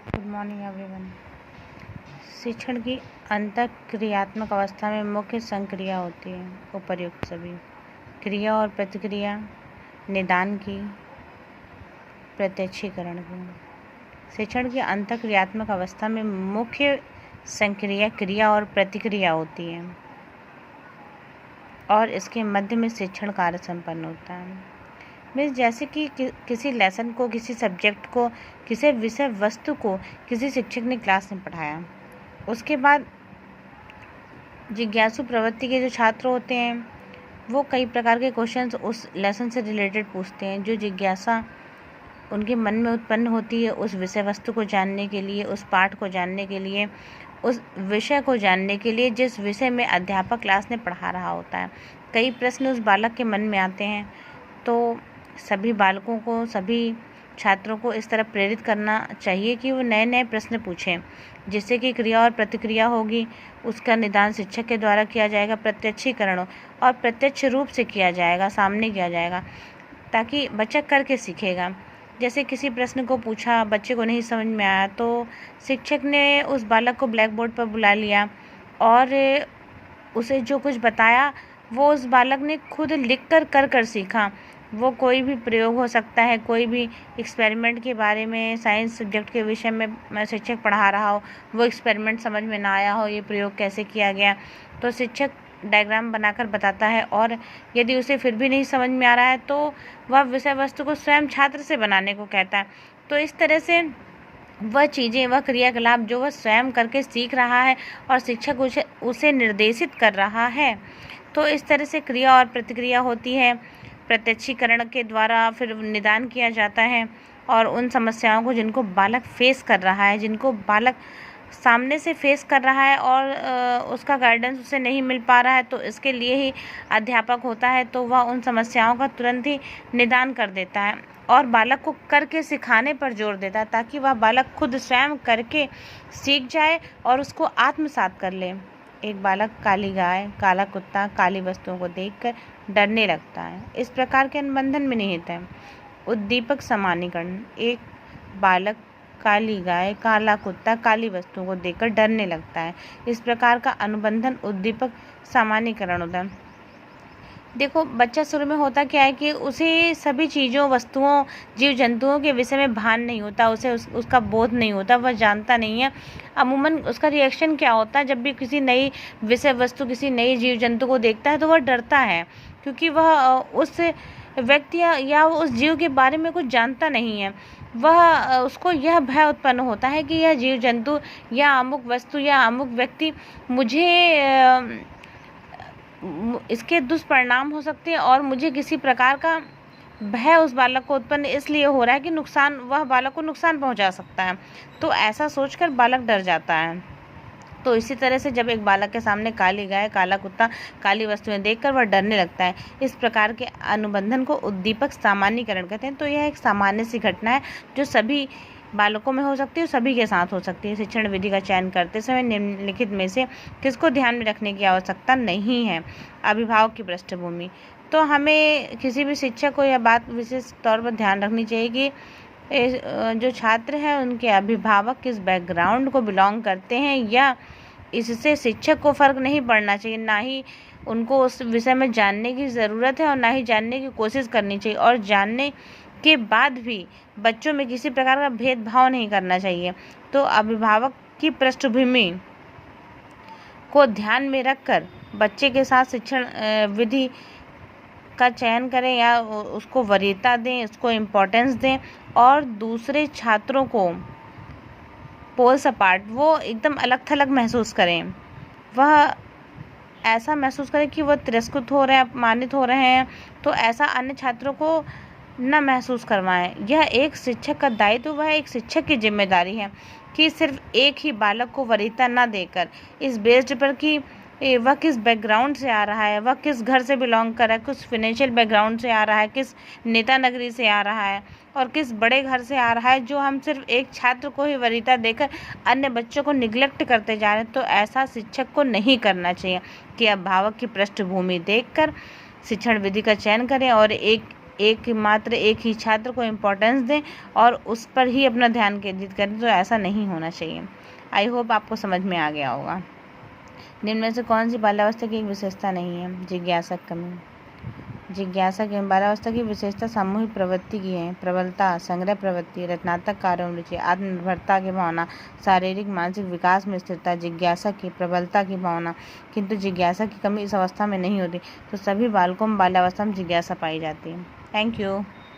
Good morning everyone. शिक्षण की अंतःक्रियात्मक अवस्था में मुख्य संक्रिया होती है उपर्युक्त सभी क्रिया और प्रतिक्रिया, निदान की, प्रत्यक्षीकरण की। शिक्षण की अंतःक्रियात्मक अवस्था में मुख्य संक्रिया क्रिया और प्रतिक्रिया होती है और इसके मध्य में शिक्षण कार्य संपन्न होता है। जैसे कि किसी लेसन को, किसी सब्जेक्ट को, किसी विषय वस्तु को किसी शिक्षक ने क्लास में पढ़ाया, उसके बाद जिज्ञासु प्रवृत्ति के जो छात्र होते हैं वो कई प्रकार के क्वेश्चंस उस लेसन से रिलेटेड पूछते हैं। जो जिज्ञासा उनके मन में उत्पन्न होती है उस विषय वस्तु को जानने के लिए, उस पाठ को जानने के लिए, उस विषय को जानने के लिए जिस विषय में अध्यापक क्लास में पढ़ा रहा होता है। कई प्रश्न उस बालक के मन में आते हैं, तो सभी बालकों को, सभी छात्रों को इस तरह प्रेरित करना चाहिए कि वो नए नए प्रश्न पूछें, जिससे कि क्रिया और प्रतिक्रिया होगी। उसका निदान शिक्षक के द्वारा किया जाएगा, प्रत्यक्षीकरण और प्रत्यक्ष रूप से किया जाएगा, सामने किया जाएगा, ताकि बच्चा करके सीखेगा। जैसे किसी प्रश्न को पूछा, बच्चे को नहीं समझ में आया, तो शिक्षक ने उस बालक को ब्लैक बोर्ड पर बुला लिया और उसे जो कुछ बताया वो उस बालक ने खुद लिख कर सीखा। वो कोई भी प्रयोग हो सकता है, कोई भी एक्सपेरिमेंट के बारे में, साइंस सब्जेक्ट के विषय में शिक्षक पढ़ा रहा हो, वो एक्सपेरिमेंट समझ में ना आया हो, ये प्रयोग कैसे किया गया, तो शिक्षक डायग्राम बनाकर बताता है। और यदि उसे फिर भी नहीं समझ में आ रहा है तो वह विषय वस्तु को स्वयं छात्र से बनाने को कहता है। तो इस तरह से वह चीज़ें, वह क्रियाकलाप जो वह स्वयं करके सीख रहा है और शिक्षक उसे निर्देशित कर रहा है। तो इस तरह से क्रिया और प्रतिक्रिया होती है। प्रत्यक्षीकरण के द्वारा फिर निदान किया जाता है और उन समस्याओं को जिनको बालक फेस कर रहा है, जिनको बालक सामने से फेस कर रहा है और उसका गाइडेंस उसे नहीं मिल पा रहा है, तो इसके लिए ही अध्यापक होता है। तो वह उन समस्याओं का तुरंत ही निदान कर देता है और बालक को करके सिखाने पर जोर देता है, ताकि वह बालक खुद स्वयं करके सीख जाए और उसको आत्मसात कर ले। एक बालक काली गाय, काला कुत्ता, काली वस्तुओं को देखकर डरने लगता है। इस प्रकार के अनुबंधन में निहित है उद्दीपक समानीकरण। एक बालक काली गाय, काला कुत्ता, काली वस्तुओं को देखकर डरने लगता है। इस प्रकार का अनुबंधन उद्दीपक सामान्यीकरण होता है। देखो, बच्चा शुरू में होता क्या है कि उसे सभी चीज़ों, वस्तुओं, जीव जंतुओं के विषय में भान नहीं होता, उसे उसका बोध नहीं होता, वह जानता नहीं है। अमूमन उसका रिएक्शन क्या होता है, जब भी किसी नई विषय वस्तु, किसी नई जीव जंतु को देखता है तो वह डरता है, क्योंकि वह उस व्यक्ति या उस जीव के बारे में कुछ जानता नहीं है। वह उसको यह भय उत्पन्न होता है कि यह जीव जंतु या अमुक वस्तु या अमुक व्यक्ति मुझे इसके दुष्परिणाम हो सकते हैं और मुझे किसी प्रकार का भय उस बालक को उत्पन्न इसलिए हो रहा है कि वह बालक को नुकसान पहुंचा सकता है। तो ऐसा सोचकर बालक डर जाता है। तो इसी तरह से जब एक बालक के सामने काली गाय, काला कुत्ता, काली वस्तुएं देखकर वह डरने लगता है, इस प्रकार के अनुबंधन को उद्दीपक सामान्यीकरण कहते हैं। तो यह एक सामान्य सी घटना है जो सभी बालकों में हो सकती है, सभी के साथ हो सकती है। शिक्षण विधि का चयन करते समय निम्नलिखित में से किसको ध्यान में रखने की आवश्यकता नहीं है? अभिभावक की पृष्ठभूमि। तो हमें किसी भी शिक्षक को यह बात विशेष तौर पर ध्यान रखनी चाहिए कि जो छात्र हैं उनके अभिभावक किस बैकग्राउंड को बिलोंग करते हैं, या इससे शिक्षक को फ़र्क नहीं पड़ना चाहिए। ना ही उनको उस विषय में जानने की ज़रूरत है और ना ही जानने की कोशिश करनी चाहिए, और जानने के बाद भी बच्चों में किसी प्रकार का भेदभाव नहीं करना चाहिए। तो अभिभावक की पृष्ठभूमि को ध्यान में रखकर बच्चे के साथ शिक्षण विधि का चयन करें या उसको वरीयता दें, उसको इम्पोर्टेंस दें, और दूसरे छात्रों को पोल्स अपार्ट, वो एकदम अलग थलग महसूस करें। वह ऐसा महसूस करें कि वह तिरस्कृत हो रहे हैं, अपमानित हो रहे हैं, तो ऐसा अन्य छात्रों को न महसूस करवाएं। यह एक शिक्षक का दायित्व, वह एक शिक्षक की जिम्मेदारी है कि सिर्फ एक ही बालक को वरीयता न देकर, इस बेस्ड पर कि वह किस बैकग्राउंड से आ रहा है, वह किस घर से बिलोंग कर रहा है, किस फाइनेंशियल बैकग्राउंड से आ रहा है, किस नेता नगरी से आ रहा है और किस बड़े घर से आ रहा है, जो हम सिर्फ एक छात्र को ही वरीयता देकर अन्य बच्चों को निगलेक्ट करते जा रहे हैं। तो ऐसा शिक्षक को नहीं करना चाहिए कि अभिभावक की पृष्ठभूमि देखकर शिक्षण विधि का चयन करें और एक मात्र एक ही छात्र को इम्पोर्टेंस दें और उस पर ही अपना ध्यान केंद्रित करें, तो ऐसा नहीं होना चाहिए। आई होप आपको समझ में आ गया होगा। निम्न में से कौन सी बाल्यावस्था की एक विशेषता नहीं है? जिज्ञासा कमी। जिज्ञासा की बाल्यावस्था की विशेषता सामूहिक प्रवृत्ति की है। प्रबलता, संग्रह प्रवृत्ति, रचनात्मक कार्यों में रुचि, आत्मनिर्भरता की भावना, शारीरिक मानसिक विकास में स्थिरता। जिज्ञासा की प्रबलता की भावना, किंतु जिज्ञासा की कमी इस अवस्था में नहीं होती। तो सभी बालकों में बाल्यावस्था में जिज्ञासा पाई जाती है। Thank you.